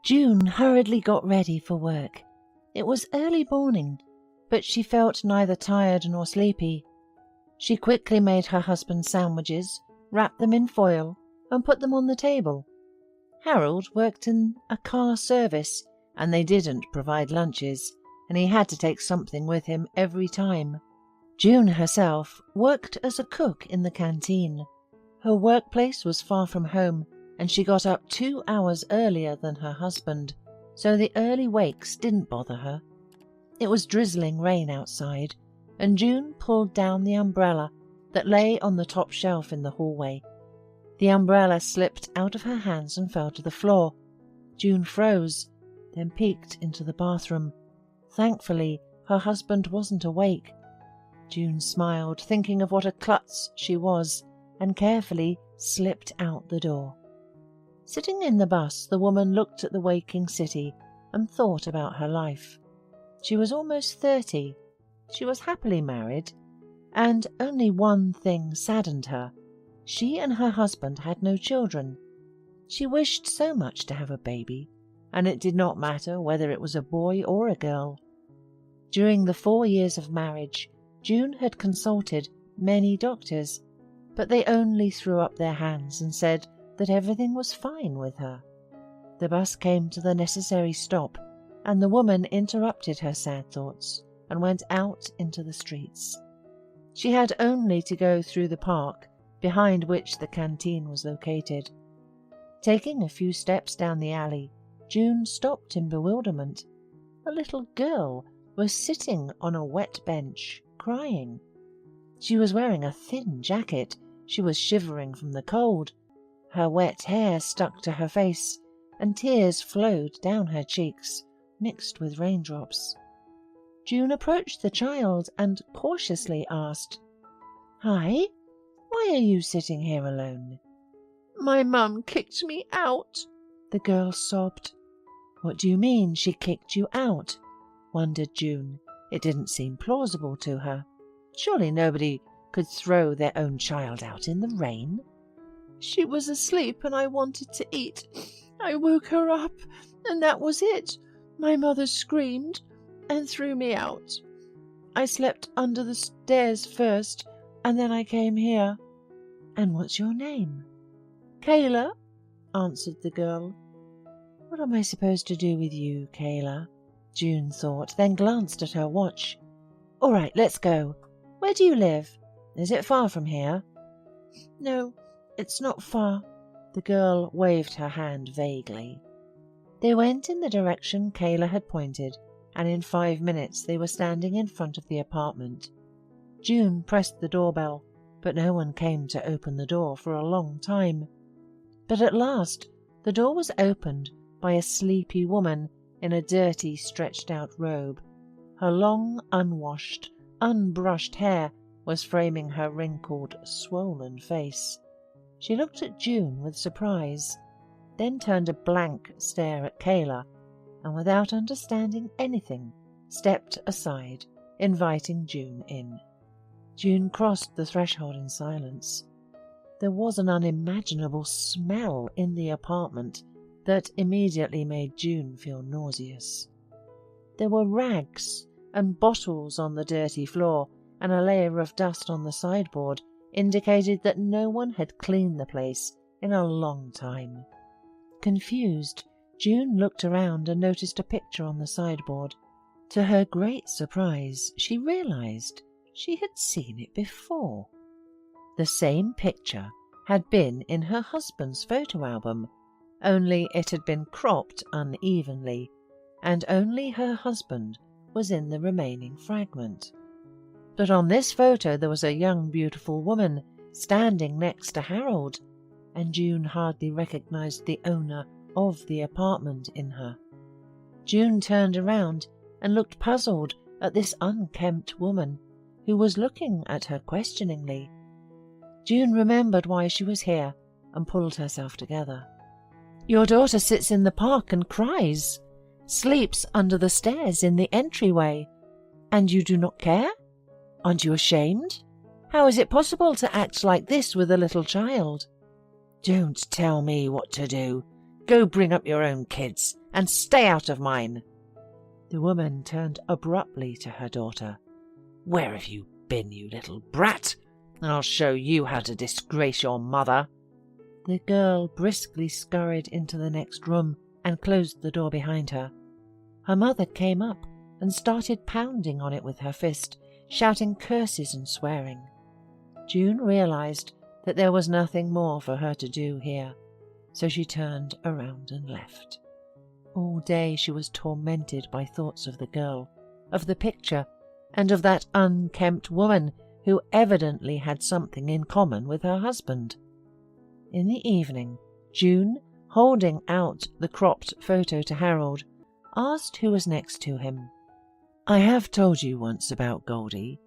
June hurriedly got ready for work. It was early morning, but she felt neither tired nor sleepy. She quickly made her husband sandwiches, wrapped them in foil, and put them on the table. Harold worked in a car service, and they didn't provide lunches, and he had to take something with him every time. June herself worked as a cook in the canteen. Her workplace was far from home, and she got up 2 hours earlier than her husband, so the early wakes didn't bother her. It was drizzling rain outside, and June pulled down the umbrella that lay on the top shelf in the hallway. The umbrella slipped out of her hands and fell to the floor. June froze, then peeked into the bathroom. Thankfully, her husband wasn't awake. June smiled, thinking of what a klutz she was, and carefully slipped out the door. Sitting in the bus, the woman looked at the waking city and thought about her life. She was almost 30. She was happily married, and only one thing saddened her. She and her husband had no children. She wished so much to have a baby, and it did not matter whether it was a boy or a girl. During the 4 years of marriage, June had consulted many doctors, but they only threw up their hands and said that everything was fine with her. The bus came to the necessary stop, and the woman interrupted her sad thoughts and went out into the streets. She had only to go through the park, behind which the canteen was located. Taking a few steps down the alley, June stopped in bewilderment. A little girl was sitting on a wet bench, crying. She was wearing a thin jacket. She was shivering from the cold. Her wet hair stuck to her face, and tears flowed down her cheeks, mixed with raindrops. June approached the child and cautiously asked, "Hi, why are you sitting here alone?" "My mum kicked me out," the girl sobbed. "What do you mean she kicked you out?" wondered June. It didn't seem plausible to her. Surely nobody could throw their own child out in the rain. "She was asleep and I wanted to eat. I woke her up, and that was it. My mother screamed and threw me out. I slept under the stairs first, and then I came here." "And what's your name?" "Kayla," answered the girl. "What am I supposed to do with you, Kayla?" June thought, then glanced at her watch. "All right, let's go. Where do you live? Is it far from here?" "No, it's not far." The girl waved her hand vaguely. They went in the direction Kayla had pointed, and in 5 minutes they were standing in front of the apartment. June pressed the doorbell, but no one came to open the door for a long time. But at last the door was opened by a sleepy woman in a dirty, stretched-out robe. Her long, unwashed, unbrushed hair was framing her wrinkled, swollen face. She looked at June with surprise, then turned a blank stare at Kayla, and without understanding anything, stepped aside, inviting June in. June crossed the threshold in silence. There was an unimaginable smell in the apartment that immediately made June feel nauseous. There were rags and bottles on the dirty floor, and a layer of dust on the sideboard indicated that no one had cleaned the place in a long time. Confused, June looked around and noticed a picture on the sideboard. To her great surprise, she realized she had seen it before. The same picture had been in her husband's photo album, only it had been cropped unevenly, and only her husband was in the remaining fragment. But on this photo there was a young, beautiful woman standing next to Harold, and June hardly recognized the owner of the apartment in her. June turned around and looked puzzled at this unkempt woman, who was looking at her questioningly. June remembered why she was here and pulled herself together. "Your daughter sits in the park and cries, sleeps under the stairs in the entryway, and you do not care? Aren't you ashamed? How is it possible to act like this with a little child?" "Don't tell me what to do. Go bring up your own kids and stay out of mine." The woman turned abruptly to her daughter. "Where have you been, you little brat? I'll show you how to disgrace your mother." The girl briskly scurried into the next room and closed the door behind her. Her mother came up and started pounding on it with her fist, shouting curses and swearing. June realized that there was nothing more for her to do here, so she turned around and left. All day she was tormented by thoughts of the girl, of the picture, and of that unkempt woman who evidently had something in common with her husband. In the evening, June, holding out the cropped photo to Harold, asked who was next to him. "I have told you once about Goldie.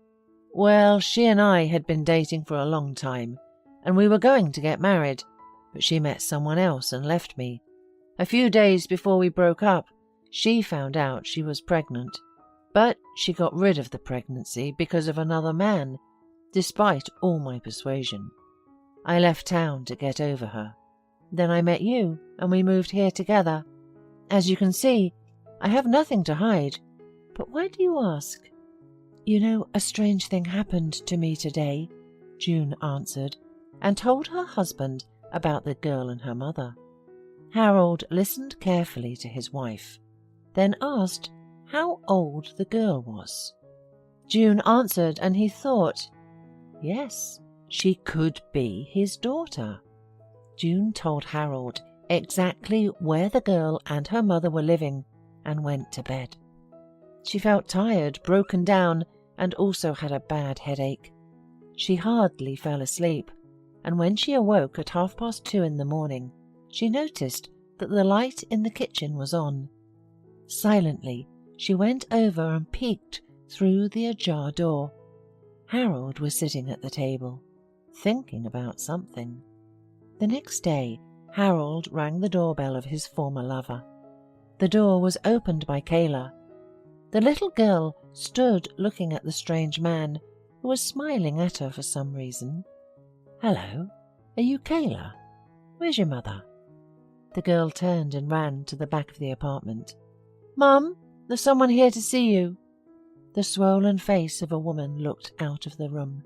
Well, she and I had been dating for a long time, and we were going to get married, but she met someone else and left me. A few days before we broke up, she found out she was pregnant, but she got rid of the pregnancy because of another man, despite all my persuasion. I left town to get over her. Then I met you, and we moved here together. As you can see, I have nothing to hide. But why do you ask?" "You know, a strange thing happened to me today," June answered, and told her husband about the girl and her mother. Harold listened carefully to his wife, then asked how old the girl was. June answered, and he thought, yes, she could be his daughter. June told Harold exactly where the girl and her mother were living and went to bed. She felt tired, broken down, and also had a bad headache. She hardly fell asleep, and when she awoke at 2:30 in the morning, she noticed that the light in the kitchen was on. Silently, she went over and peeked through the ajar door. Harold was sitting at the table, thinking about something. The next day, Harold rang the doorbell of his former lover. The door was opened by Kayla. The little girl stood looking at the strange man, who was smiling at her for some reason. "Hello, are you Kayla? Where's your mother?" The girl turned and ran to the back of the apartment. "Mum, there's someone here to see you." The swollen face of a woman looked out of the room.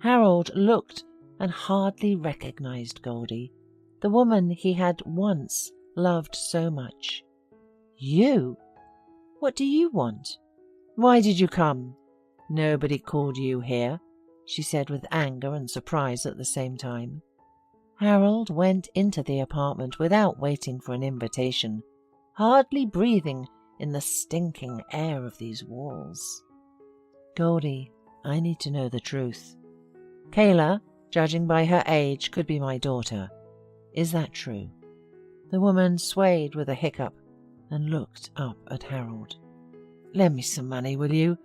Harold looked and hardly recognized Goldie, the woman he had once loved so much. "You? What do you want? Why did you come? Nobody called you here," she said with anger and surprise at the same time. Harold went into the apartment without waiting for an invitation, hardly breathing in the stinking air of these walls. "Goldie, I need to know the truth. Kayla, judging by her age, could be my daughter. Is that true?" The woman swayed with a hiccup and looked up at Harold. "Lend me some money, will you?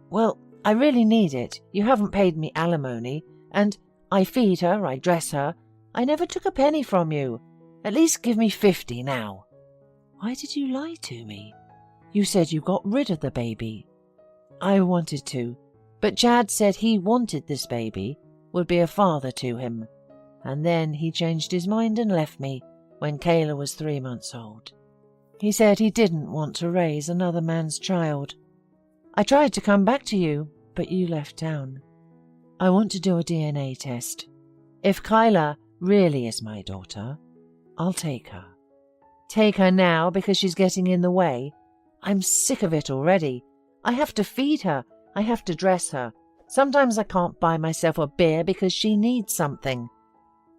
Well, I really need it. You haven't paid me alimony, and I feed her, I dress her. I never took a penny from you. At least give me 50 now." "Why did you lie to me? You said you got rid of the baby." "I wanted to, but Chad said he wanted this baby, would be a father to him. And then he changed his mind and left me when Kayla was 3 months old. He said he didn't want to raise another man's child. I tried to come back to you, but you left town. I want to do a DNA test. If Kyla really is my daughter, I'll take her. Take her now because she's getting in the way. I'm sick of it already. I have to feed her. I have to dress her. Sometimes I can't buy myself a beer because she needs something.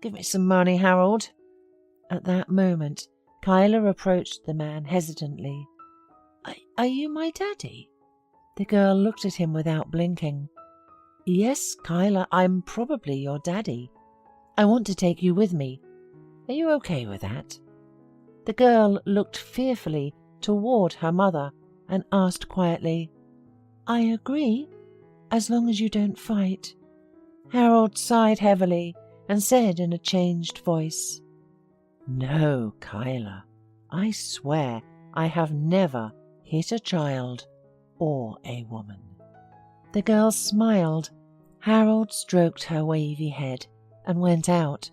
Give me some money, Harold." At that moment, Kyla approached the man hesitantly. Are you my daddy?" The girl looked at him without blinking. "Yes, Kyla, I'm probably your daddy. I want to take you with me. Are you okay with that?" The girl looked fearfully toward her mother and asked quietly, "I agree, as long as you don't fight." Harold sighed heavily and said in a changed voice, "No, Kyla, I swear I have never hit a child or a woman." The girl smiled. Harold stroked her wavy head and went out.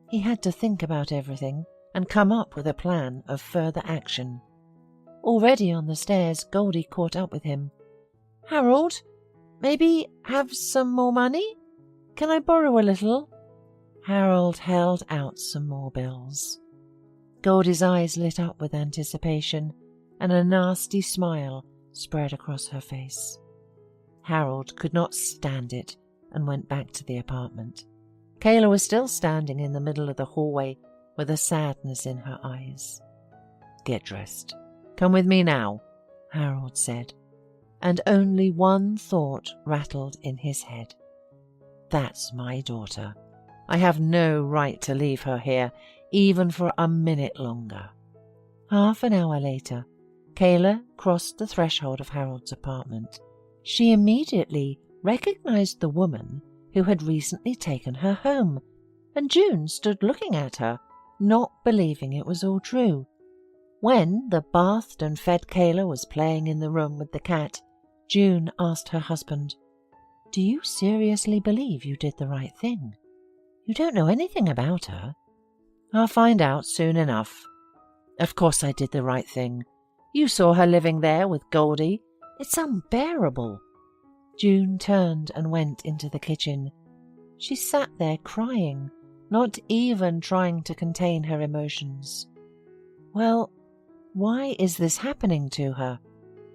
He had to think about everything and come up with a plan of further action. Already on the stairs, Goldie caught up with him. "Harold, maybe have some more money? Can I borrow a little?" Harold held out some more bills. Goldie's eyes lit up with anticipation, and a nasty smile spread across her face. Harold could not stand it and went back to the apartment. Kayla was still standing in the middle of the hallway with a sadness in her eyes. "Get dressed. Come with me now," Harold said, and only one thought rattled in his head. "That's my daughter. I have no right to leave her here, even for a minute longer." Half an hour later, Kayla crossed the threshold of Harold's apartment. She immediately recognized the woman who had recently taken her home, and June stood looking at her, not believing it was all true. When the bathed and fed Kayla was playing in the room with the cat, June asked her husband, "Do you seriously believe you did the right thing? You don't know anything about her." "I'll find out soon enough. Of course I did the right thing. You saw her living there with Goldie. It's unbearable." June turned and went into the kitchen. She sat there crying, not even trying to contain her emotions. Well, why is this happening to her?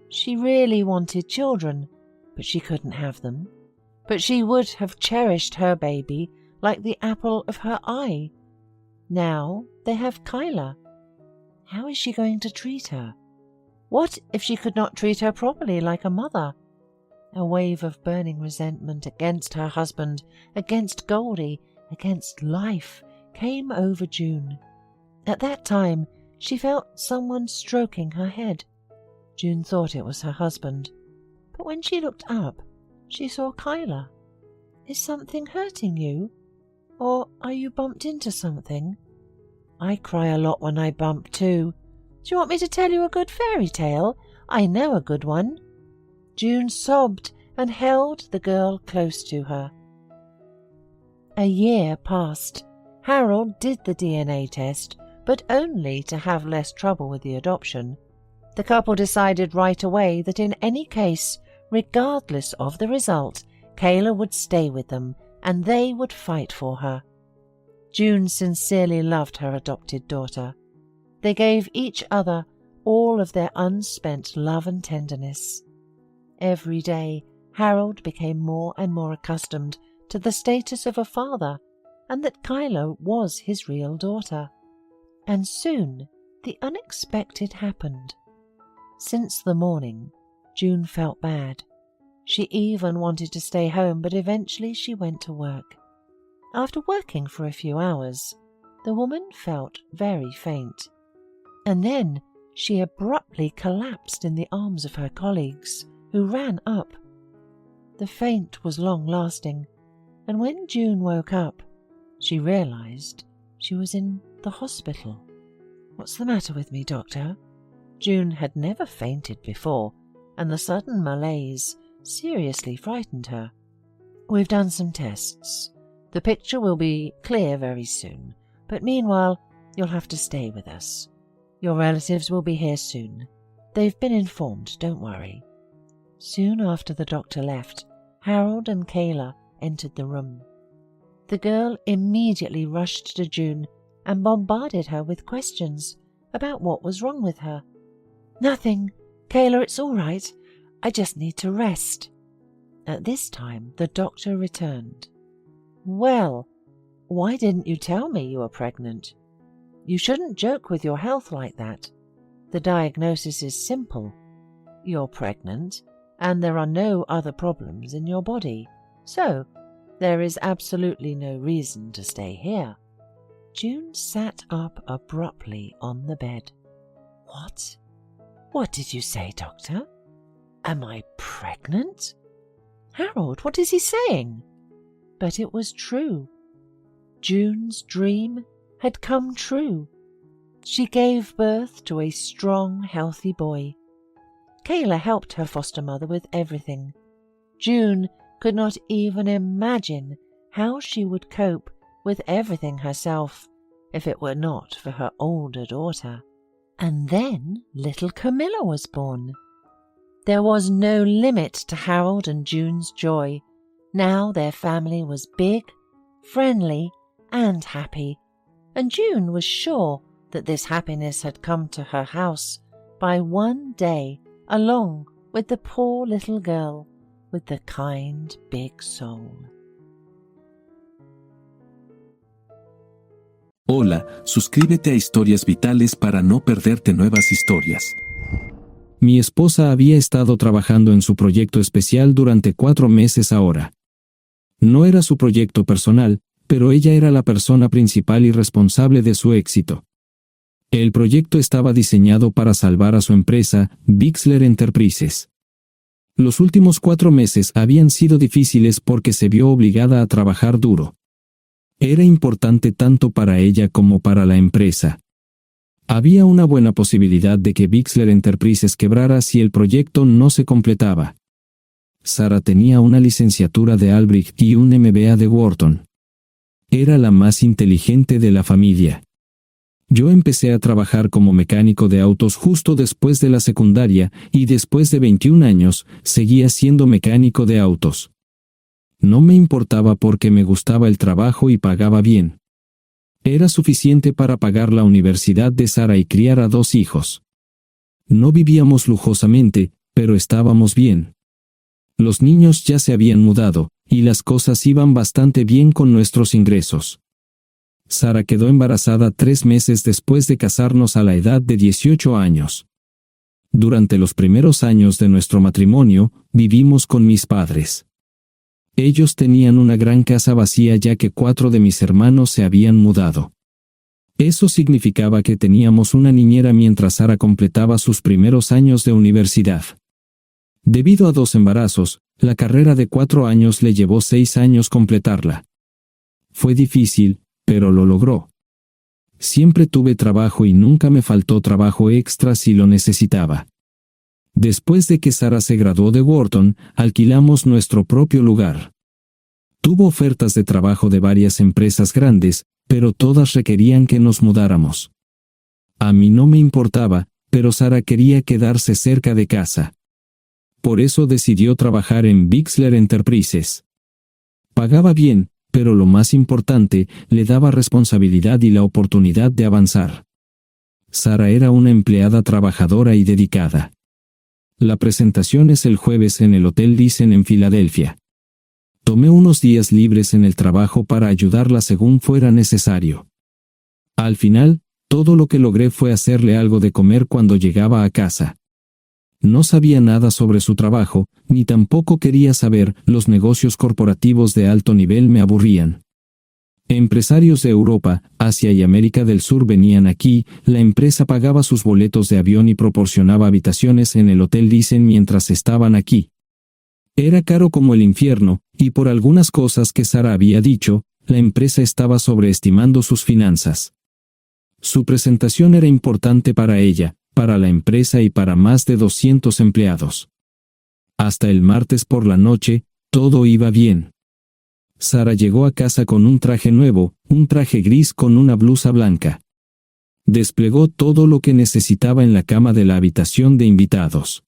She really wanted children, but she couldn't have them. But she would have cherished her baby like the apple of her eye. Now they have Kyla. How is she going to treat her? What if she could not treat her properly like a mother? A wave of burning resentment against her husband, against Goldie, against life came over June. At that time, she felt someone stroking her head. June thought it was her husband, but when she looked up, she saw Kyla. "Is something hurting you? Or are you bumped into something?" "I cry a lot when I bump too. Do you want me to tell you a good fairy tale? I know a good one." June sobbed and held the girl close to her. A year passed. Harold did the DNA test, but only to have less trouble with the adoption. The couple decided right away that in any case, regardless of the result, Kayla would stay with them and they would fight for her. June sincerely loved her adopted daughter. They gave each other all of their unspent love and tenderness. Every day, Harold became more and more accustomed to the status of a father and that Kyla was his real daughter. And soon the unexpected happened. Since the morning, June felt bad. She even wanted to stay home, but eventually she went to work. After working for a few hours, the woman felt very faint. And then she abruptly collapsed in the arms of her colleagues, who ran up. The faint was long-lasting, and when June woke up, she realized she was in the hospital. "What's the matter with me, doctor?" June had never fainted before, and the sudden malaise seriously frightened her. "We've done some tests. The picture will be clear very soon, but meanwhile you'll have to stay with us. Your relatives will be here soon. They've been informed, don't worry." Soon after the doctor left, Harold and Kayla entered the room. The girl immediately rushed to June and bombarded her with questions about what was wrong with her. "Nothing. Kayla, it's all right. I just need to rest." At this time, the doctor returned. "Well, why didn't you tell me you were pregnant? You shouldn't joke with your health like that. The diagnosis is simple. You're pregnant, and there are no other problems in your body. So, there is absolutely no reason to stay here." June sat up abruptly on the bed. "What? What did you say, doctor? Am I pregnant? Harold, what is he saying?" But it was true. June's dream had come true. She gave birth to a strong, healthy boy. Kayla helped her foster mother with everything. June could not even imagine how she would cope with everything herself if it were not for her older daughter. And then little Camilla was born. There was no limit to Harold and June's joy. Now their family was big, friendly, and happy, and June was sure that this happiness had come to her house by one day, along with the poor little girl with the kind big soul. Hola, suscríbete a Historias Vitales para no perderte nuevas historias. Mi esposa había estado trabajando en su proyecto especial durante 4 meses ahora. No era su proyecto personal, pero ella era la persona principal y responsable de su éxito. El proyecto estaba diseñado para salvar a su empresa, Bixler Enterprises. Los últimos 4 meses habían sido difíciles porque se vio obligada a trabajar duro. Era importante tanto para ella como para la empresa. Había una buena posibilidad de que Bixler Enterprises quebrara si el proyecto no se completaba. Sara tenía una licenciatura de Albrecht y un MBA de Wharton. Era la más inteligente de la familia. Yo empecé a trabajar como mecánico de autos justo después de la secundaria y después de 21 años seguía siendo mecánico de autos. No me importaba porque me gustaba el trabajo y pagaba bien. Era suficiente para pagar la universidad de Sara y criar a 2 hijos. No vivíamos lujosamente, pero estábamos bien. Los niños ya se habían mudado, y las cosas iban bastante bien con nuestros ingresos. Sara quedó embarazada 3 meses después de casarnos a la edad de 18 años. Durante los primeros años de nuestro matrimonio, vivimos con mis padres. Ellos tenían una gran casa vacía ya que 4 de mis hermanos se habían mudado. Eso significaba que teníamos una niñera mientras Sara completaba sus primeros años de universidad. Debido a 2 embarazos, la carrera de 4 años le llevó 6 años completarla. Fue difícil, pero lo logró. Siempre tuve trabajo y nunca me faltó trabajo extra si lo necesitaba. Después de que Sara se graduó de Wharton, alquilamos nuestro propio lugar. Tuvo ofertas de trabajo de varias empresas grandes, pero todas requerían que nos mudáramos. A mí no me importaba, pero Sara quería quedarse cerca de casa. Por eso decidió trabajar en Bixler Enterprises. Pagaba bien, pero lo más importante, le daba responsabilidad y la oportunidad de avanzar. Sara era una empleada trabajadora y dedicada. La presentación es el jueves en el Hotel Thyssen en Filadelfia. Tomé unos días libres en el trabajo para ayudarla según fuera necesario. Al final, todo lo que logré fue hacerle algo de comer cuando llegaba a casa. No sabía nada sobre su trabajo, ni tampoco quería saber, los negocios corporativos de alto nivel me aburrían. Empresarios de Europa, Asia y América del Sur venían aquí, la empresa pagaba sus boletos de avión y proporcionaba habitaciones en el Hotel Thyssen mientras estaban aquí. Era caro como el infierno, y por algunas cosas que Sara había dicho, la empresa estaba sobreestimando sus finanzas. Su presentación era importante para ella, para la empresa y para más de 200 empleados. Hasta el martes por la noche, todo iba bien. Sara llegó a casa con un traje nuevo, un traje gris con una blusa blanca. Desplegó todo lo que necesitaba en la cama de la habitación de invitados.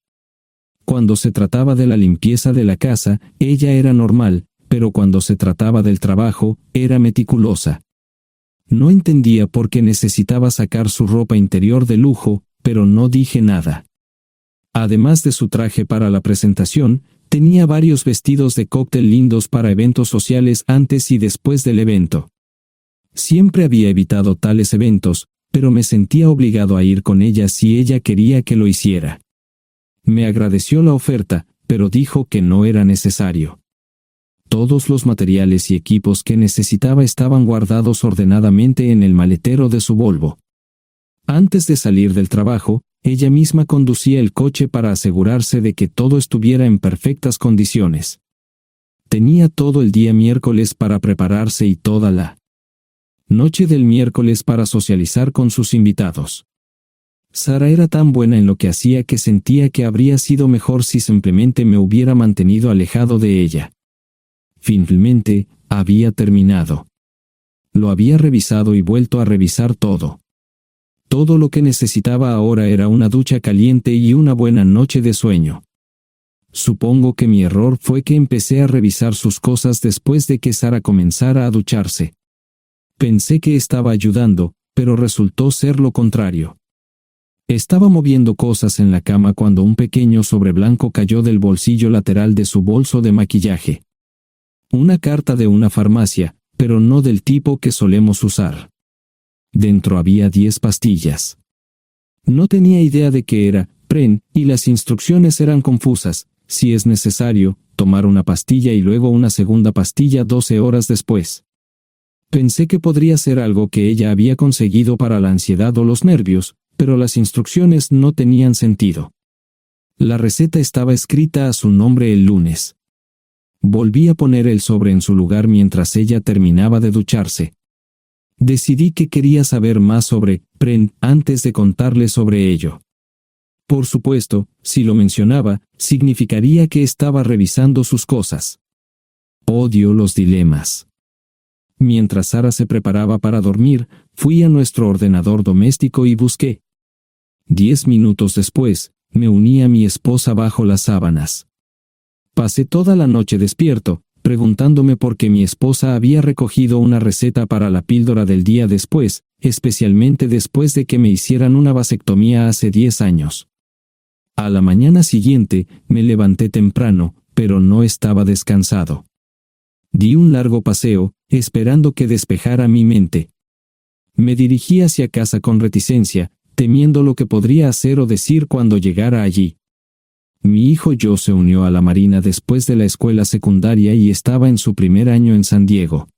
Cuando se trataba de la limpieza de la casa, ella era normal, pero cuando se trataba del trabajo, era meticulosa. No entendía por qué necesitaba sacar su ropa interior de lujo, pero no dije nada. Además de su traje para la presentación, tenía varios vestidos de cóctel lindos para eventos sociales antes y después del evento. Siempre había evitado tales eventos, pero me sentía obligado a ir con ella si ella quería que lo hiciera. Me agradeció la oferta, pero dijo que no era necesario. Todos los materiales y equipos que necesitaba estaban guardados ordenadamente en el maletero de su Volvo. Antes de salir del trabajo, ella misma conducía el coche para asegurarse de que todo estuviera en perfectas condiciones. Tenía todo el día miércoles para prepararse y toda la noche del miércoles para socializar con sus invitados. Sara era tan buena en lo que hacía que sentía que habría sido mejor si simplemente me hubiera mantenido alejado de ella. Finalmente, había terminado. Lo había revisado y vuelto a revisar todo. Todo lo que necesitaba ahora era una ducha caliente y una buena noche de sueño. Supongo que mi error fue que empecé a revisar sus cosas después de que Sara comenzara a ducharse. Pensé que estaba ayudando, pero resultó ser lo contrario. Estaba moviendo cosas en la cama cuando un pequeño sobre blanco cayó del bolsillo lateral de su bolso de maquillaje. Una carta de una farmacia, pero no del tipo que solemos usar. Dentro había 10 pastillas. No tenía idea de qué era, Pren, y las instrucciones eran confusas. Si es necesario, tomar una pastilla y luego una segunda pastilla 12 horas después. Pensé que podría ser algo que ella había conseguido para la ansiedad o los nervios, pero las instrucciones no tenían sentido. La receta estaba escrita a su nombre el lunes. Volví a poner el sobre en su lugar mientras ella terminaba de ducharse. Decidí que quería saber más sobre Pren antes de contarle sobre ello. Por supuesto, si lo mencionaba, significaría que estaba revisando sus cosas. Odio los dilemas. Mientras Sara se preparaba para dormir, fui a nuestro ordenador doméstico y busqué. 10 minutos después, me uní a mi esposa bajo las sábanas. Pasé toda la noche despierto, preguntándome por qué mi esposa había recogido una receta para la píldora del día después, especialmente después de que me hicieran una vasectomía hace 10 años. A la mañana siguiente, me levanté temprano, pero no estaba descansado. Di un largo paseo, esperando que despejara mi mente. Me dirigí hacia casa con reticencia, temiendo lo que podría hacer o decir cuando llegara allí. Mi hijo Joe se unió a la Marina después de la escuela secundaria y estaba en su primer año en San Diego.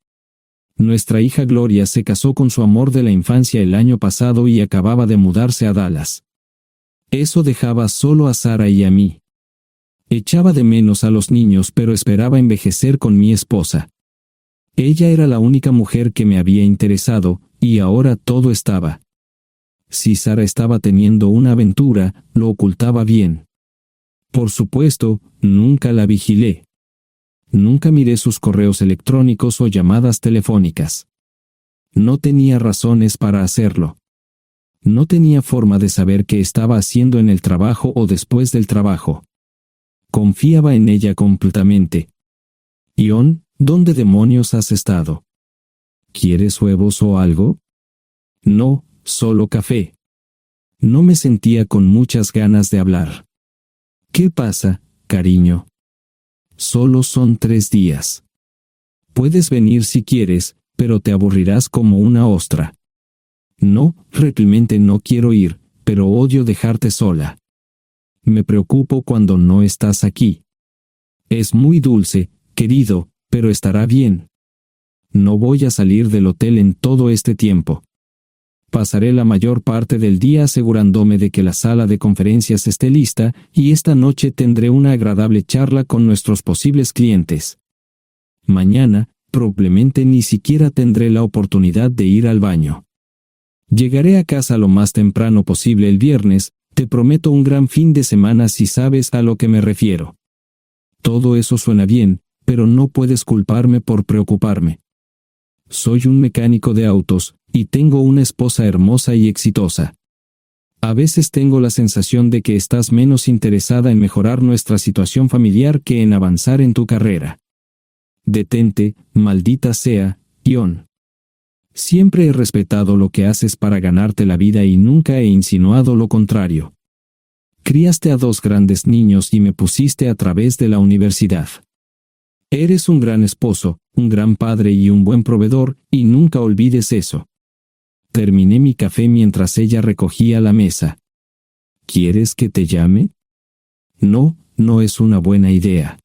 Nuestra hija Gloria se casó con su amor de la infancia el año pasado y acababa de mudarse a Dallas. Eso dejaba solo a Sara y a mí. Echaba de menos a los niños, pero esperaba envejecer con mi esposa. Ella era la única mujer que me había interesado, y ahora todo estaba. Si Sara estaba teniendo una aventura, lo ocultaba bien. Por supuesto, nunca la vigilé. Nunca miré sus correos electrónicos o llamadas telefónicas. No tenía razones para hacerlo. No tenía forma de saber qué estaba haciendo en el trabajo o después del trabajo. Confiaba en ella completamente. Ion, ¿dónde demonios has estado? ¿Quieres huevos o algo? No, solo café. No me sentía con muchas ganas de hablar. ¿Qué pasa, cariño? Solo son 3 días. Puedes venir si quieres, pero te aburrirás como una ostra. No, realmente no quiero ir, pero odio dejarte sola. Me preocupo cuando no estás aquí. Es muy dulce, querido, pero estará bien. No voy a salir del hotel en todo este tiempo. Pasaré la mayor parte del día asegurándome de que la sala de conferencias esté lista, y esta noche tendré una agradable charla con nuestros posibles clientes. Mañana, probablemente ni siquiera tendré la oportunidad de ir al baño. Llegaré a casa lo más temprano posible el viernes. Te prometo un gran fin de semana si sabes a lo que me refiero. Todo eso suena bien, pero no puedes culparme por preocuparme. Soy un mecánico de autos, y tengo una esposa hermosa y exitosa. A veces tengo la sensación de que estás menos interesada en mejorar nuestra situación familiar que en avanzar en tu carrera. Detente, maldita sea, Ion. Siempre he respetado lo que haces para ganarte la vida y nunca he insinuado lo contrario. Criaste a 2 grandes niños y me pusiste a través de la universidad. Eres un gran esposo, un gran padre y un buen proveedor, y nunca olvides eso. Terminé mi café mientras ella recogía la mesa. ¿Quieres que te llame? No, no es una buena idea.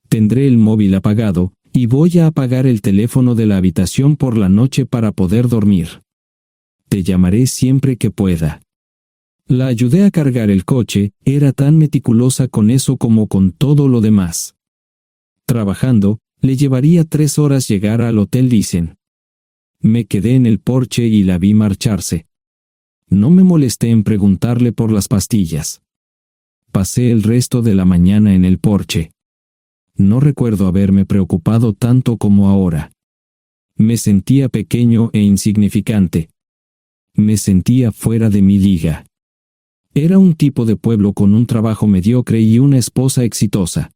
Tendré el móvil apagado, y voy a apagar el teléfono de la habitación por la noche para poder dormir. Te llamaré siempre que pueda. La ayudé a cargar el coche, era tan meticulosa con eso como con todo lo demás. Trabajando, le llevaría 3 horas llegar al Hotel Dicen. Me quedé en el porche y la vi marcharse. No me molesté en preguntarle por las pastillas. Pasé el resto de la mañana en el porche. No recuerdo haberme preocupado tanto como ahora. Me sentía pequeño e insignificante. Me sentía fuera de mi liga. Era un tipo de pueblo con un trabajo mediocre y una esposa exitosa.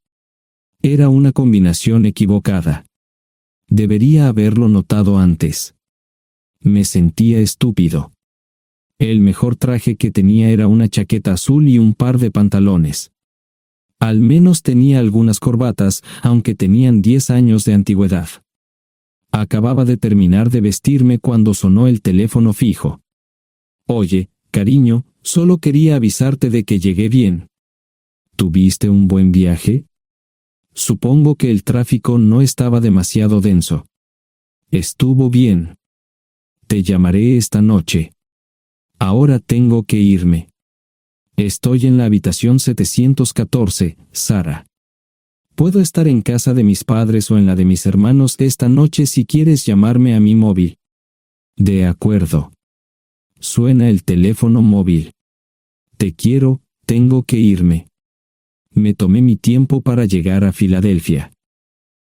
Era una combinación equivocada. Debería haberlo notado antes. Me sentía estúpido. El mejor traje que tenía era una chaqueta azul y un par de pantalones. Al menos tenía algunas corbatas, aunque tenían 10 años de antigüedad. Acababa de terminar de vestirme cuando sonó el teléfono fijo. Oye, cariño, solo quería avisarte de que llegué bien. ¿Tuviste un buen viaje? Supongo que el tráfico no estaba demasiado denso. Estuvo bien. Te llamaré esta noche. Ahora tengo que irme. Estoy en la habitación 714, Sara. Puedo estar en casa de mis padres o en la de mis hermanos esta noche si quieres llamarme a mi móvil. De acuerdo. Suena el teléfono móvil. Te quiero, tengo que irme. Me tomé mi tiempo para llegar a Filadelfia.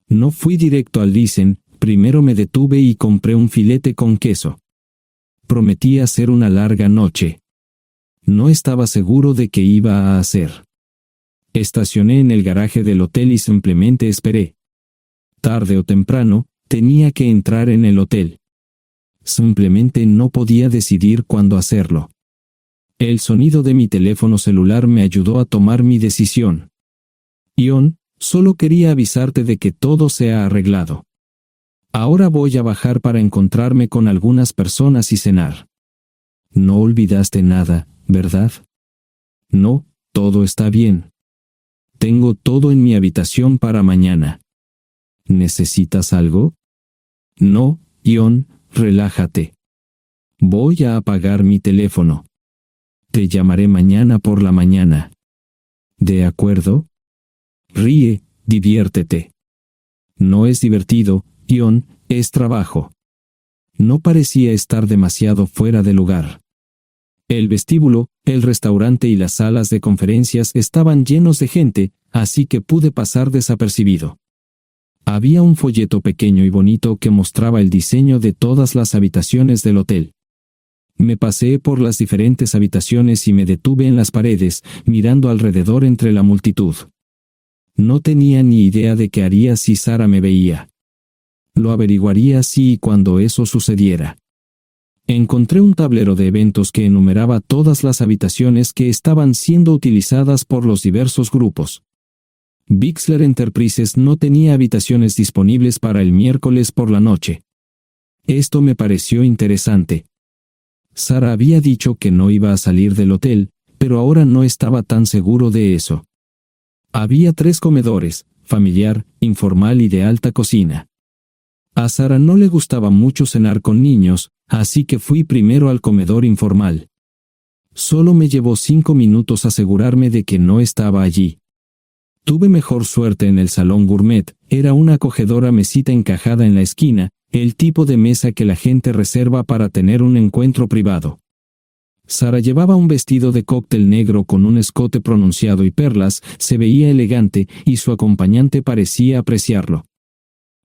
No fui directo al Lysen, primero me detuve y compré un filete con queso. Prometía hacer una larga noche. No estaba seguro de qué iba a hacer. Estacioné en el garaje del hotel y simplemente esperé. Tarde o temprano, tenía que entrar en el hotel. Simplemente no podía decidir cuándo hacerlo. El sonido de mi teléfono celular me ayudó a tomar mi decisión. Ion, solo quería avisarte de que todo se ha arreglado. Ahora voy a bajar para encontrarme con algunas personas y cenar. No olvidaste nada, ¿verdad? No, todo está bien. Tengo todo en mi habitación para mañana. ¿Necesitas algo? No, Ion, relájate. Voy a apagar mi teléfono. Te llamaré mañana por la mañana. ¿De acuerdo? Ríe, diviértete. No es divertido, Ion, es trabajo. No parecía estar demasiado fuera de lugar. El vestíbulo, el restaurante y las salas de conferencias estaban llenos de gente, así que pude pasar desapercibido. Había un folleto pequeño y bonito que mostraba el diseño de todas las habitaciones del hotel. Me paseé por las diferentes habitaciones y me detuve en las paredes, mirando alrededor entre la multitud. No tenía ni idea de qué haría si Sara me veía. Lo averiguaría si y cuando eso sucediera. Encontré un tablero de eventos que enumeraba todas las habitaciones que estaban siendo utilizadas por los diversos grupos. Bixler Enterprises no tenía habitaciones disponibles para el miércoles por la noche. Esto me pareció interesante. Sara había dicho que no iba a salir del hotel, pero ahora no estaba tan seguro de eso. Había 3 comedores, familiar, informal y de alta cocina. A Sara no le gustaba mucho cenar con niños, así que fui primero al comedor informal. Solo me llevó 5 minutos asegurarme de que no estaba allí. Tuve mejor suerte en el salón gourmet, era una acogedora mesita encajada en la esquina, el tipo de mesa que la gente reserva para tener un encuentro privado. Sara llevaba un vestido de cóctel negro con un escote pronunciado y perlas, se veía elegante y su acompañante parecía apreciarlo.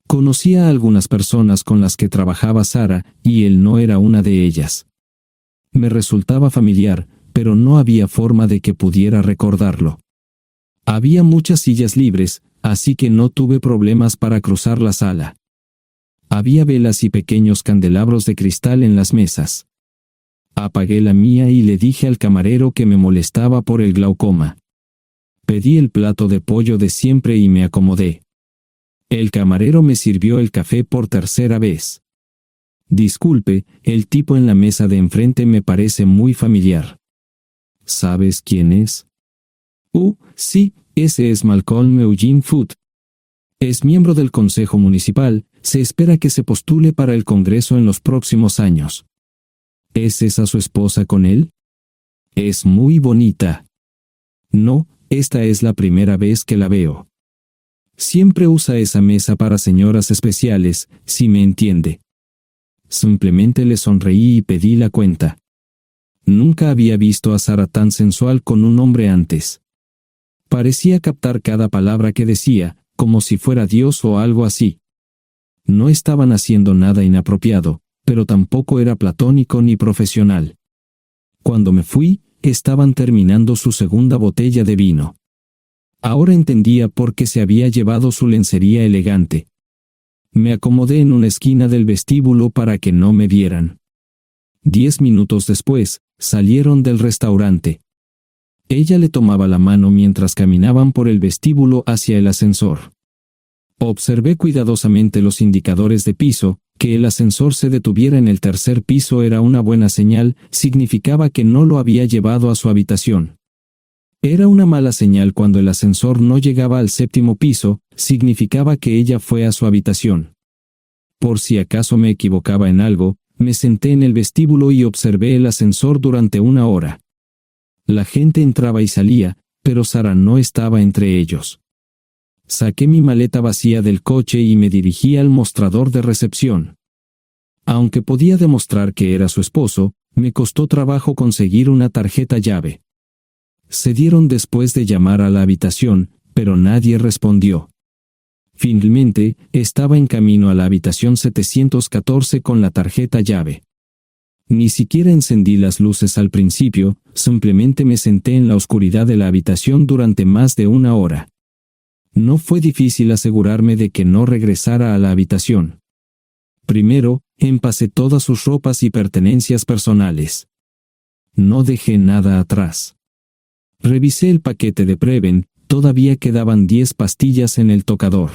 Conocía a algunas personas con las que trabajaba Sara, y él no era una de ellas. Me resultaba familiar, pero no había forma de que pudiera recordarlo. Había muchas sillas libres, así que no tuve problemas para cruzar la sala. Había velas y pequeños candelabros de cristal en las mesas. Apagué la mía y le dije al camarero que me molestaba por el glaucoma. Pedí el plato de pollo de siempre y me acomodé. El camarero me sirvió el café por tercera vez. Disculpe, el tipo en la mesa de enfrente me parece muy familiar. ¿Sabes quién es? Sí, ese es Malcolm Eugene Foote. Es miembro del Consejo Municipal, se espera que se postule para el Congreso en los próximos años. ¿Es esa su esposa con él? Es muy bonita. No, esta es la primera vez que la veo. Siempre usa esa mesa para señoras especiales, si me entiende. Simplemente le sonreí y pedí la cuenta. Nunca había visto a Sara tan sensual con un hombre antes. Parecía captar cada palabra que decía, como si fuera Dios o algo así. No estaban haciendo nada inapropiado, pero tampoco era platónico ni profesional. Cuando me fui, estaban terminando su segunda botella de vino. Ahora entendía por qué se había llevado su lencería elegante. Me acomodé en una esquina del vestíbulo para que no me vieran. 10 minutos después, salieron del restaurante. Ella le tomaba la mano mientras caminaban por el vestíbulo hacia el ascensor. Observé cuidadosamente los indicadores de piso. Que el ascensor se detuviera en el tercer piso era una buena señal, significaba que no lo había llevado a su habitación. Era una mala señal cuando el ascensor no llegaba al séptimo piso, significaba que ella fue a su habitación. Por si acaso me equivocaba en algo, me senté en el vestíbulo y observé el ascensor durante 1 hora. La gente entraba y salía, pero Sara no estaba entre ellos. Saqué mi maleta vacía del coche y me dirigí al mostrador de recepción. Aunque podía demostrar que era su esposo, me costó trabajo conseguir una tarjeta llave. Se dieron después de llamar a la habitación, pero nadie respondió. Finalmente, estaba en camino a la habitación 714 con la tarjeta llave. Ni siquiera encendí las luces al principio, simplemente me senté en la oscuridad de la habitación durante más de 1 hora. No fue difícil asegurarme de que no regresara a la habitación. Primero, empacé todas sus ropas y pertenencias personales. No dejé nada atrás. Revisé el paquete de Preven, todavía quedaban 10 pastillas en el tocador.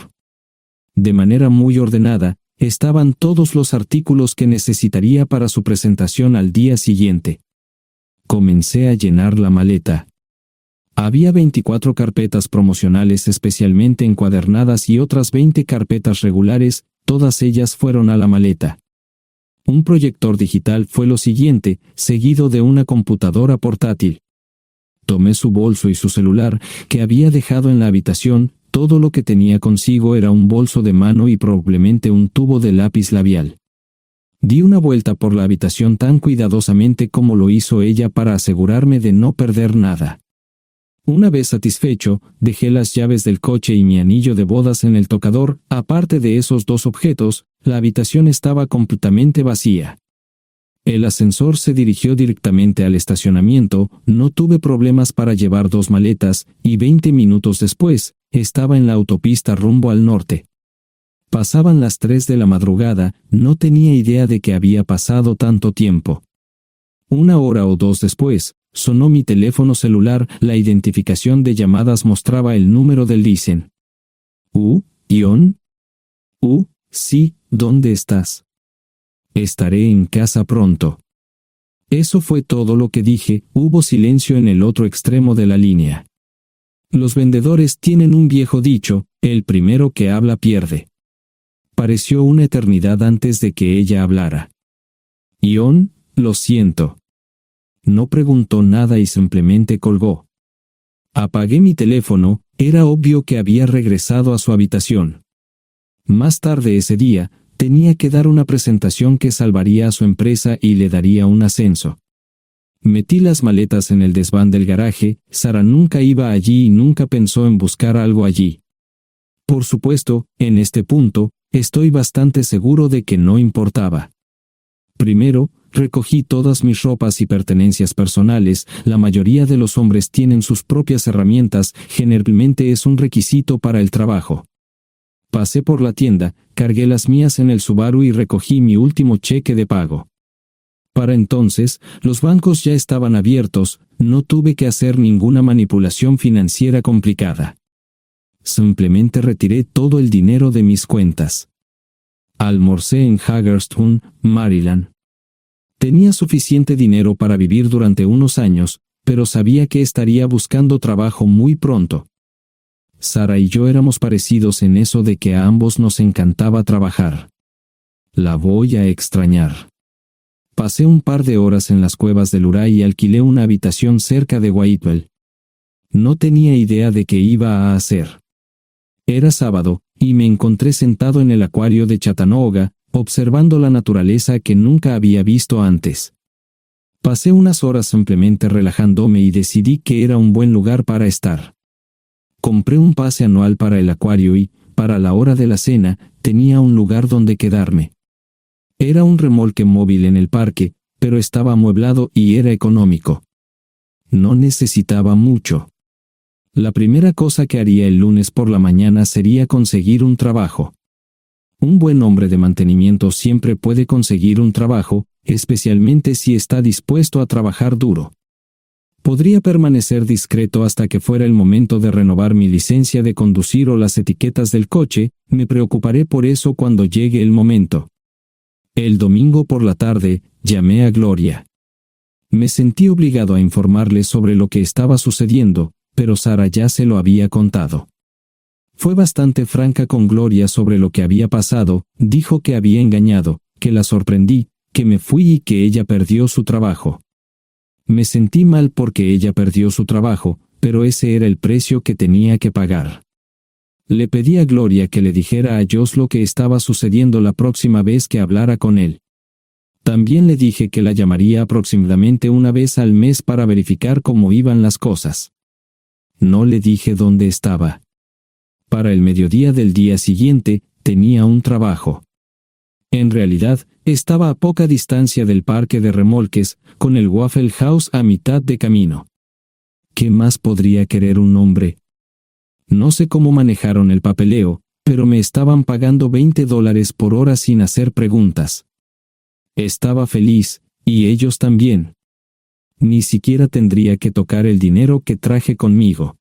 De manera muy ordenada, estaban todos los artículos que necesitaría para su presentación al día siguiente. Comencé a llenar la maleta. Había 24 carpetas promocionales especialmente encuadernadas y otras 20 carpetas regulares, todas ellas fueron a la maleta. Un proyector digital fue lo siguiente, seguido de una computadora portátil. Tomé su bolso y su celular, que había dejado en la habitación. Todo lo que tenía consigo era un bolso de mano y probablemente un tubo de lápiz labial. Di una vuelta por la habitación tan cuidadosamente como lo hizo ella para asegurarme de no perder nada. Una vez satisfecho, dejé las llaves del coche y mi anillo de bodas en el tocador. Aparte de esos 2 objetos, la habitación estaba completamente vacía. El ascensor se dirigió directamente al estacionamiento, no tuve problemas para llevar 2 maletas, y 20 minutos después, estaba en la autopista rumbo al norte. Pasaban las 3 de la madrugada, no tenía idea de que había pasado tanto tiempo. 1 hora o 2 después, sonó mi teléfono celular, la identificación de llamadas mostraba el número del Listen. ¿Ion? Sí, ¿dónde estás? Estaré en casa pronto. Eso fue todo lo que dije. Hubo silencio en el otro extremo de la línea. Los vendedores tienen un viejo dicho, el primero que habla pierde. Pareció una eternidad antes de que ella hablara. Ion, lo siento. No preguntó nada y simplemente colgó. Apagué mi teléfono, era obvio que había regresado a su habitación. Más tarde ese día, tenía que dar una presentación que salvaría a su empresa y le daría un ascenso. Metí las maletas en el desván del garaje. Sara nunca iba allí y nunca pensó en buscar algo allí. Por supuesto, en este punto, estoy bastante seguro de que no importaba. Primero, recogí todas mis ropas y pertenencias personales. La mayoría de los hombres tienen sus propias herramientas, generalmente es un requisito para el trabajo. Pasé por la tienda, cargué las mías en el Subaru y recogí mi último cheque de pago. Para entonces, los bancos ya estaban abiertos, no tuve que hacer ninguna manipulación financiera complicada. Simplemente retiré todo el dinero de mis cuentas. Almorcé en Hagerstown, Maryland. Tenía suficiente dinero para vivir durante unos años, pero sabía que estaría buscando trabajo muy pronto. Sara y yo éramos parecidos en eso de que a ambos nos encantaba trabajar. La voy a extrañar. Pasé un par de horas en las cuevas del Uray y alquilé una habitación cerca de Whitewell. No tenía idea de qué iba a hacer. Era sábado, y me encontré sentado en el acuario de Chattanooga, observando la naturaleza que nunca había visto antes. Pasé unas horas simplemente relajándome y decidí que era un buen lugar para estar. Compré un pase anual para el acuario y, para la hora de la cena, tenía un lugar donde quedarme. Era un remolque móvil en el parque, pero estaba amueblado y era económico. No necesitaba mucho. La primera cosa que haría el lunes por la mañana sería conseguir un trabajo. Un buen hombre de mantenimiento siempre puede conseguir un trabajo, especialmente si está dispuesto a trabajar duro. Podría permanecer discreto hasta que fuera el momento de renovar mi licencia de conducir o las etiquetas del coche, me preocuparé por eso cuando llegue el momento. El domingo por la tarde, llamé a Gloria. Me sentí obligado a informarle sobre lo que estaba sucediendo, pero Sara ya se lo había contado. Fue bastante franca con Gloria sobre lo que había pasado, dijo que había engañado, que la sorprendí, que me fui y que ella perdió su trabajo. Me sentí mal porque ella perdió su trabajo, pero ese era el precio que tenía que pagar. Le pedí a Gloria que le dijera a Josh lo que estaba sucediendo la próxima vez que hablara con él. También le dije que la llamaría aproximadamente una vez al mes para verificar cómo iban las cosas. No le dije dónde estaba. Para el mediodía del día siguiente, tenía un trabajo. En realidad, estaba a poca distancia del parque de remolques, con el Waffle House a mitad de camino. ¿Qué más podría querer un hombre? No sé cómo manejaron el papeleo, pero me estaban pagando $20 por hora sin hacer preguntas. Estaba feliz, y ellos también. Ni siquiera tendría que tocar el dinero que traje conmigo.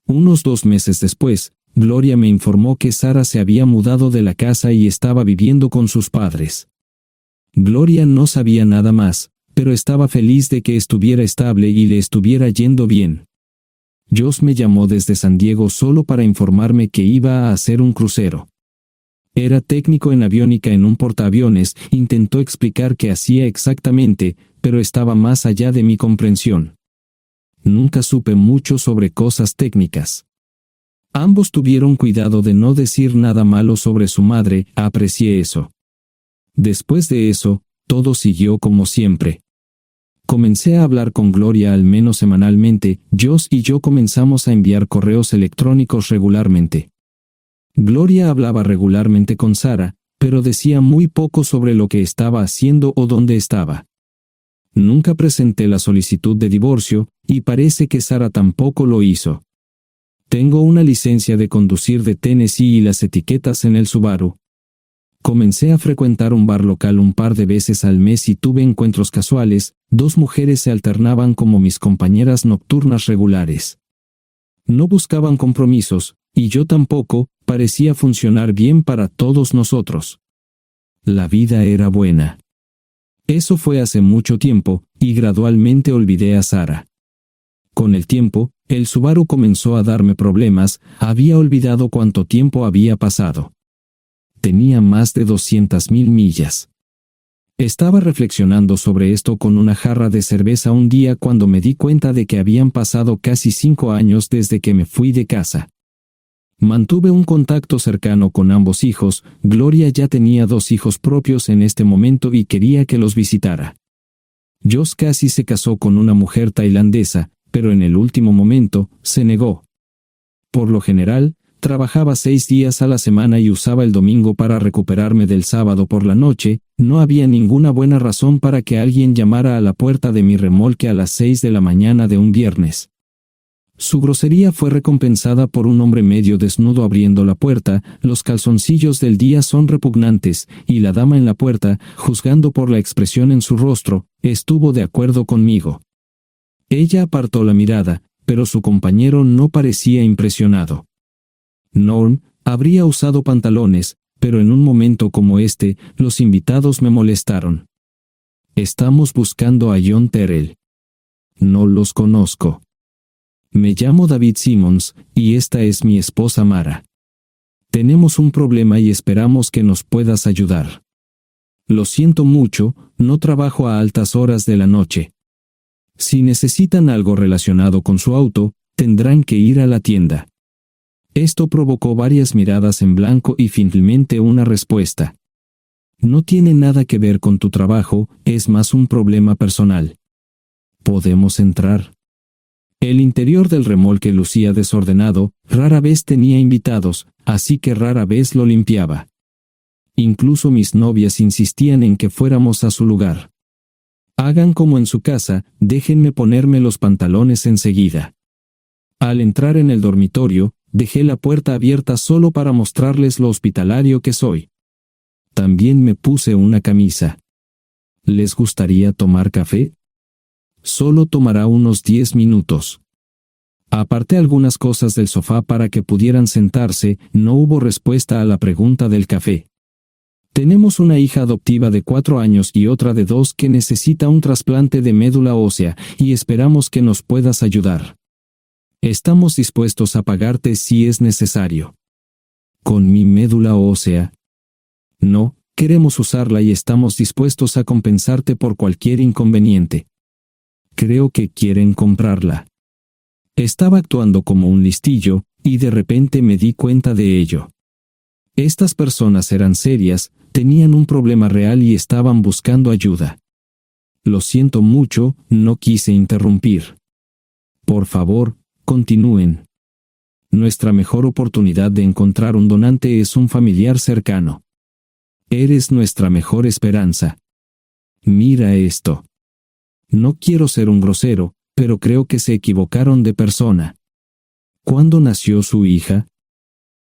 Unos 2 meses después, Gloria me informó que Sara se había mudado de la casa y estaba viviendo con sus padres. Gloria no sabía nada más, pero estaba feliz de que estuviera estable y le estuviera yendo bien. Josh me llamó desde San Diego solo para informarme que iba a hacer un crucero. Era técnico en aviónica en un portaaviones, intentó explicar qué hacía exactamente, pero estaba más allá de mi comprensión. Nunca supe mucho sobre cosas técnicas. Ambos tuvieron cuidado de no decir nada malo sobre su madre, aprecié eso. Después de eso, todo siguió como siempre. Comencé a hablar con Gloria al menos semanalmente, Josh y yo comenzamos a enviar correos electrónicos regularmente. Gloria hablaba regularmente con Sara, pero decía muy poco sobre lo que estaba haciendo o dónde estaba. Nunca presenté la solicitud de divorcio, y parece que Sara tampoco lo hizo. Tengo una licencia de conducir de Tennessee y las etiquetas en el Subaru. Comencé a frecuentar un bar local un par de veces al mes y tuve encuentros casuales, 2 mujeres se alternaban como mis compañeras nocturnas regulares. No buscaban compromisos, y yo tampoco, parecía funcionar bien para todos nosotros. La vida era buena. Eso fue hace mucho tiempo, y gradualmente olvidé a Sara. Con el tiempo, el Subaru comenzó a darme problemas, había olvidado cuánto tiempo había pasado. Tenía más de 200,000 millas. Estaba reflexionando sobre esto con una jarra de cerveza un día cuando me di cuenta de que habían pasado casi 5 años desde que me fui de casa. Mantuve un contacto cercano con ambos hijos, Gloria ya tenía 2 hijos propios en este momento y quería que los visitara. Josh casi se casó con una mujer tailandesa, pero en el último momento, se negó. Por lo general, trabajaba 6 días a la semana y usaba el domingo para recuperarme del sábado por la noche, no había ninguna buena razón para que alguien llamara a la puerta de mi remolque a las 6 de la mañana de un viernes. Su grosería fue recompensada por un hombre medio desnudo abriendo la puerta, los calzoncillos del día son repugnantes, y la dama en la puerta, juzgando por la expresión en su rostro, estuvo de acuerdo conmigo. Ella apartó la mirada, pero su compañero no parecía impresionado. Norm habría usado pantalones, pero en un momento como este, los invitados me molestaron. Estamos buscando a John Terrell. No los conozco. Me llamo David Simmons, y esta es mi esposa Mara. Tenemos un problema y esperamos que nos puedas ayudar. Lo siento mucho, no trabajo a altas horas de la noche. Si necesitan algo relacionado con su auto, tendrán que ir a la tienda. Esto provocó varias miradas en blanco y finalmente una respuesta. No tiene nada que ver con tu trabajo, es más un problema personal. ¿Podemos entrar? El interior del remolque lucía desordenado, rara vez tenía invitados, así que rara vez lo limpiaba. Incluso mis novias insistían en que fuéramos a su lugar. Hagan como en su casa, déjenme ponerme los pantalones enseguida. Al entrar en el dormitorio, dejé la puerta abierta solo para mostrarles lo hospitalario que soy. También me puse una camisa. ¿Les gustaría tomar café? Solo tomará unos 10 minutos. Aparté algunas cosas del sofá para que pudieran sentarse. No hubo respuesta a la pregunta del café. Tenemos una hija adoptiva de 4 años y otra de 2 que necesita un trasplante de médula ósea, y esperamos que nos puedas ayudar. Estamos dispuestos a pagarte si es necesario. ¿Con mi médula ósea? No, queremos usarla y estamos dispuestos a compensarte por cualquier inconveniente. Creo que quieren comprarla. Estaba actuando como un listillo, y de repente me di cuenta de ello. Estas personas eran serias, tenían un problema real y estaban buscando ayuda. Lo siento mucho, no quise interrumpir. Por favor, continúen. Nuestra mejor oportunidad de encontrar un donante es un familiar cercano. Eres nuestra mejor esperanza. Mira esto. No quiero ser un grosero, pero creo que se equivocaron de persona. ¿Cuándo nació su hija?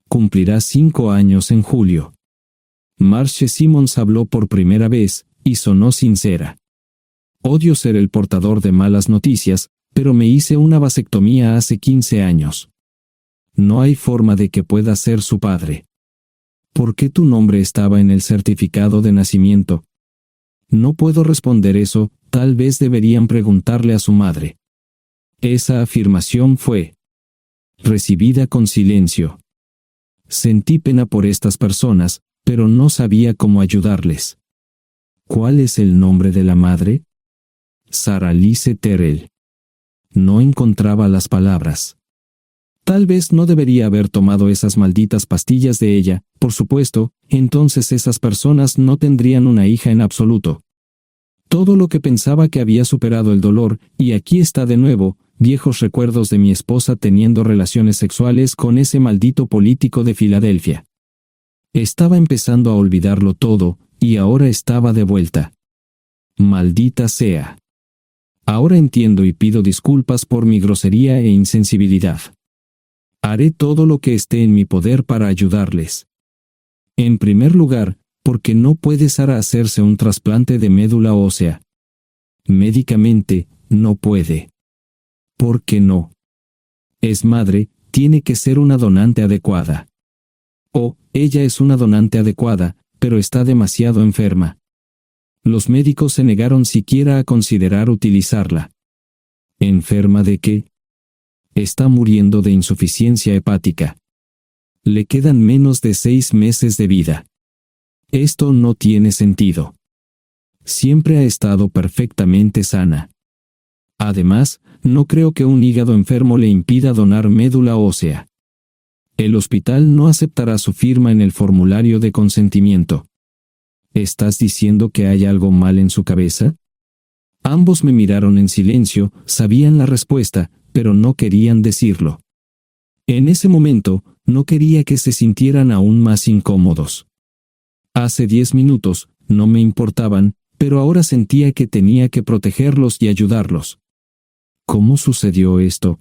Cumplirá 5 años en julio. Marche Simons habló por primera vez, y sonó sincera. Odio ser el portador de malas noticias, pero me hice una vasectomía hace 15 años. No hay forma de que pueda ser su padre. ¿Por qué tu nombre estaba en el certificado de nacimiento? No puedo responder eso, tal vez deberían preguntarle a su madre. Esa afirmación fue recibida con silencio. Sentí pena por estas personas, pero no sabía cómo ayudarles. ¿Cuál es el nombre de la madre? Sarah Lise Terrell. No encontraba las palabras. Tal vez no debería haber tomado esas malditas pastillas de ella, por supuesto, entonces esas personas no tendrían una hija en absoluto. Todo lo que pensaba que había superado el dolor, y aquí está de nuevo, viejos recuerdos de mi esposa teniendo relaciones sexuales con ese maldito político de Filadelfia. Estaba empezando a olvidarlo todo, y ahora estaba de vuelta. Maldita sea. Ahora entiendo y pido disculpas por mi grosería e insensibilidad. Haré todo lo que esté en mi poder para ayudarles. En primer lugar, porque no puede Sara hacerse un trasplante de médula ósea. Médicamente, no puede. ¿Por qué no? Es madre, tiene que ser una donante adecuada. Ella es una donante adecuada, pero está demasiado enferma. Los médicos se negaron siquiera a considerar utilizarla. ¿Enferma de qué? Está muriendo de insuficiencia hepática. Le quedan menos de 6 meses de vida. Esto no tiene sentido. Siempre ha estado perfectamente sana. Además, no creo que un hígado enfermo le impida donar médula ósea. El hospital no aceptará su firma en el formulario de consentimiento. ¿Estás diciendo que hay algo mal en su cabeza? Ambos me miraron en silencio, sabían la respuesta, pero no querían decirlo. En ese momento, no quería que se sintieran aún más incómodos. Hace 10 minutos, no me importaban, pero ahora sentía que tenía que protegerlos y ayudarlos. ¿Cómo sucedió esto?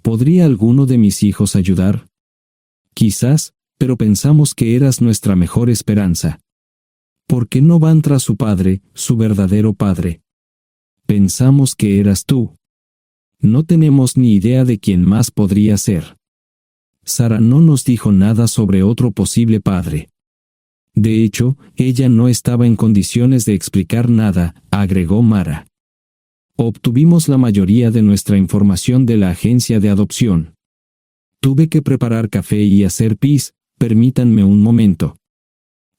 ¿Podría alguno de mis hijos ayudar? Quizás, pero pensamos que eras nuestra mejor esperanza. ¿Por qué no van tras su padre, su verdadero padre? Pensamos que eras tú. No tenemos ni idea de quién más podría ser. Sara no nos dijo nada sobre otro posible padre. De hecho, ella no estaba en condiciones de explicar nada, agregó Mara. Obtuvimos la mayoría de nuestra información de la agencia de adopción. Tuve que preparar café y hacer pis, permítanme un momento.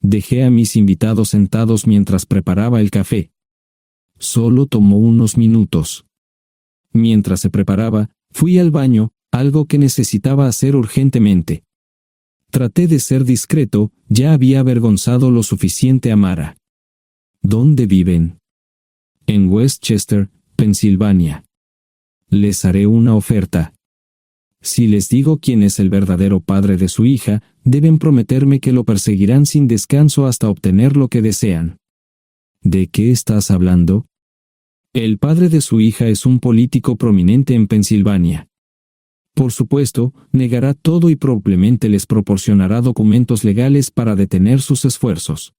Dejé a mis invitados sentados mientras preparaba el café. Solo tomó unos minutos. Mientras se preparaba, fui al baño, algo que necesitaba hacer urgentemente. Traté de ser discreto, ya había avergonzado lo suficiente a Mara. ¿Dónde viven? En Westchester, Pensilvania. Les haré una oferta. Si les digo quién es el verdadero padre de su hija, deben prometerme que lo perseguirán sin descanso hasta obtener lo que desean. ¿De qué estás hablando? El padre de su hija es un político prominente en Pensilvania. Por supuesto, negará todo y probablemente les proporcionará documentos legales para detener sus esfuerzos.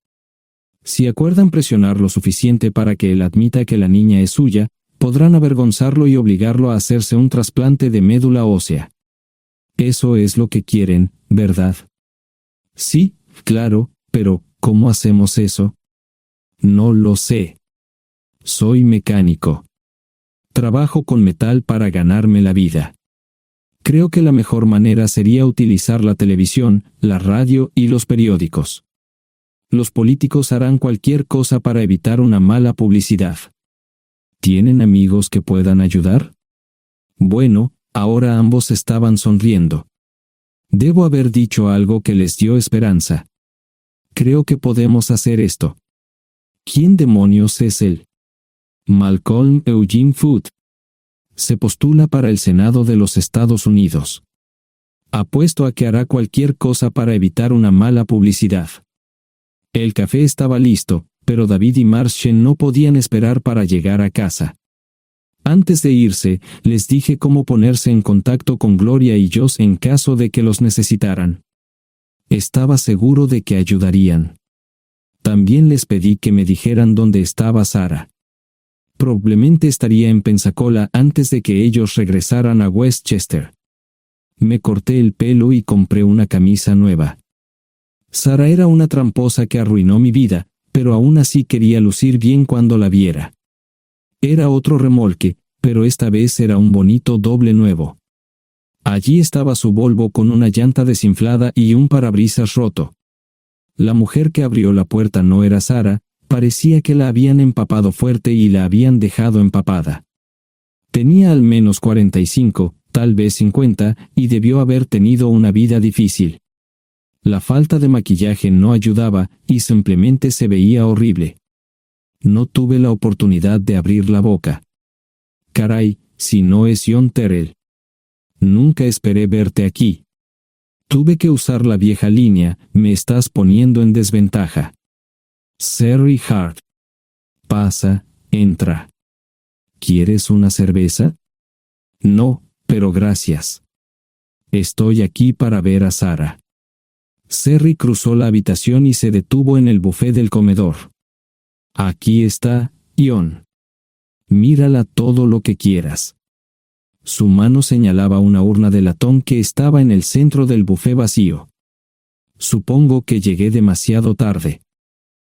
Si acuerdan presionar lo suficiente para que él admita que la niña es suya, podrán avergonzarlo y obligarlo a hacerse un trasplante de médula ósea. Eso es lo que quieren, ¿verdad? Sí, claro, pero ¿cómo hacemos eso? No lo sé. Soy mecánico. Trabajo con metal para ganarme la vida. Creo que la mejor manera sería utilizar la televisión, la radio y los periódicos. Los políticos harán cualquier cosa para evitar una mala publicidad. ¿Tienen amigos que puedan ayudar? Bueno, ahora ambos estaban sonriendo. Debo haber dicho algo que les dio esperanza. Creo que podemos hacer esto. ¿Quién demonios es él? Malcolm Eugene Foote. Se postula para el Senado de los Estados Unidos. Apuesto a que hará cualquier cosa para evitar una mala publicidad. El café estaba listo, pero David y Marchen no podían esperar para llegar a casa. Antes de irse, les dije cómo ponerse en contacto con Gloria y Joss en caso de que los necesitaran. Estaba seguro de que ayudarían. También les pedí que me dijeran dónde estaba Sarah. Probablemente estaría en Pensacola antes de que ellos regresaran a Westchester. Me corté el pelo y compré una camisa nueva. Sarah era una tramposa que arruinó mi vida, pero aún así quería lucir bien cuando la viera. Era otro remolque, pero esta vez era un bonito doble nuevo. Allí estaba su Volvo con una llanta desinflada y un parabrisas roto. La mujer que abrió la puerta no era Sarah, parecía que la habían empapado fuerte y la habían dejado empapada. Tenía al menos 45, tal vez 50, y debió haber tenido una vida difícil. La falta de maquillaje no ayudaba y simplemente se veía horrible. No tuve la oportunidad de abrir la boca. Caray, si no es John Terrell. Nunca esperé verte aquí. Tuve que usar la vieja línea, me estás poniendo en desventaja. Sherry Hart. Pasa, entra. ¿Quieres una cerveza? No, pero gracias. Estoy aquí para ver a Sarah. Sherry cruzó la habitación y se detuvo en el buffet del comedor. Aquí está, John. Mírala todo lo que quieras. Su mano señalaba una urna de latón que estaba en el centro del buffet vacío. Supongo que llegué demasiado tarde.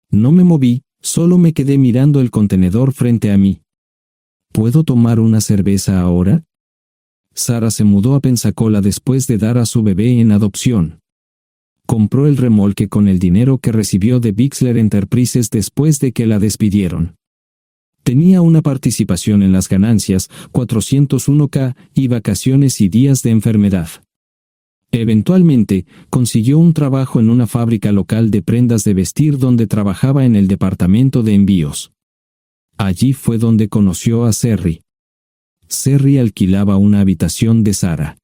No me moví, solo me quedé mirando el contenedor frente a mí. ¿Puedo tomar una cerveza ahora? Sarah se mudó a Pensacola después de dar a su bebé en adopción. Compró el remolque con el dinero que recibió de Bixler Enterprises después de que la despidieron. Tenía una participación en las ganancias, 401k, y vacaciones y días de enfermedad. Eventualmente, consiguió un trabajo en una fábrica local de prendas de vestir donde trabajaba en el departamento de envíos. Allí fue donde conoció a Sherry. Sherry alquilaba una habitación de Sarah.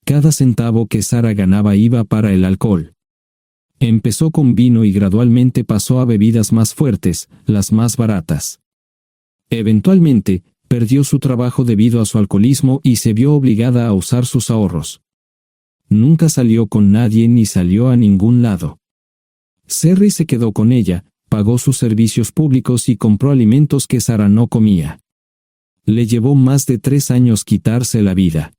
Cada centavo que Sarah ganaba iba para el alcohol. Empezó con vino y gradualmente pasó a bebidas más fuertes, las más baratas. Eventualmente, perdió su trabajo debido a su alcoholismo y se vio obligada a usar sus ahorros. Nunca salió con nadie ni salió a ningún lado. Sherry se quedó con ella, pagó sus servicios públicos y compró alimentos que Sarah no comía. Le llevó más de 3 años quitarse la vida.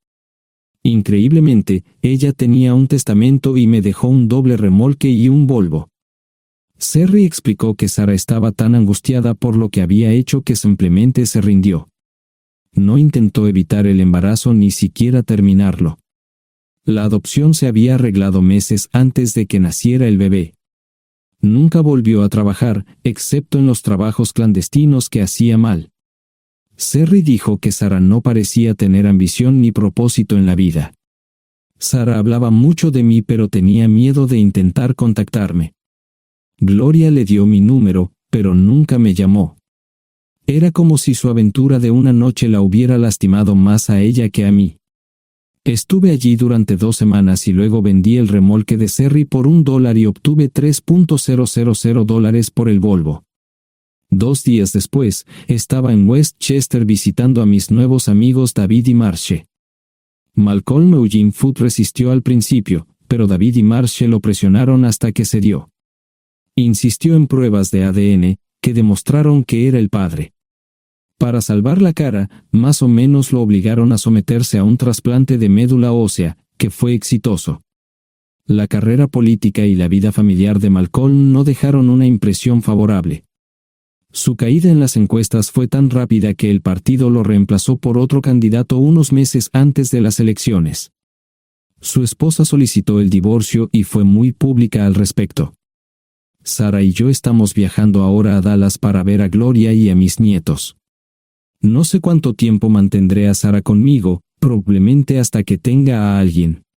Increíblemente, ella tenía un testamento y me dejó un doble remolque y un Volvo. Sherry explicó que Sarah estaba tan angustiada por lo que había hecho que simplemente se rindió. No intentó evitar el embarazo ni siquiera terminarlo. La adopción se había arreglado meses antes de que naciera el bebé. Nunca volvió a trabajar, excepto en los trabajos clandestinos que hacía mal. Sherry dijo que Sarah no parecía tener ambición ni propósito en la vida. Sarah hablaba mucho de mí pero tenía miedo de intentar contactarme. Gloria le dio mi número, pero nunca me llamó. Era como si su aventura de una noche la hubiera lastimado más a ella que a mí. Estuve allí durante 2 semanas y luego vendí el remolque de Cerry por $1 y obtuve $3,000 por el Volvo. 2 días después, estaba en Westchester visitando a mis nuevos amigos David y Marche. Malcolm Eugene Foote resistió al principio, pero David y Marche lo presionaron hasta que cedió. Insistió en pruebas de ADN, que demostraron que era el padre. Para salvar la cara, más o menos lo obligaron a someterse a un trasplante de médula ósea, que fue exitoso. La carrera política y la vida familiar de Malcolm no dejaron una impresión favorable. Su caída en las encuestas fue tan rápida que el partido lo reemplazó por otro candidato unos meses antes de las elecciones. Su esposa solicitó el divorcio y fue muy pública al respecto. Sara y yo estamos viajando ahora a Dallas para ver a Gloria y a mis nietos. No sé cuánto tiempo mantendré a Sara conmigo, probablemente hasta que tenga a alguien.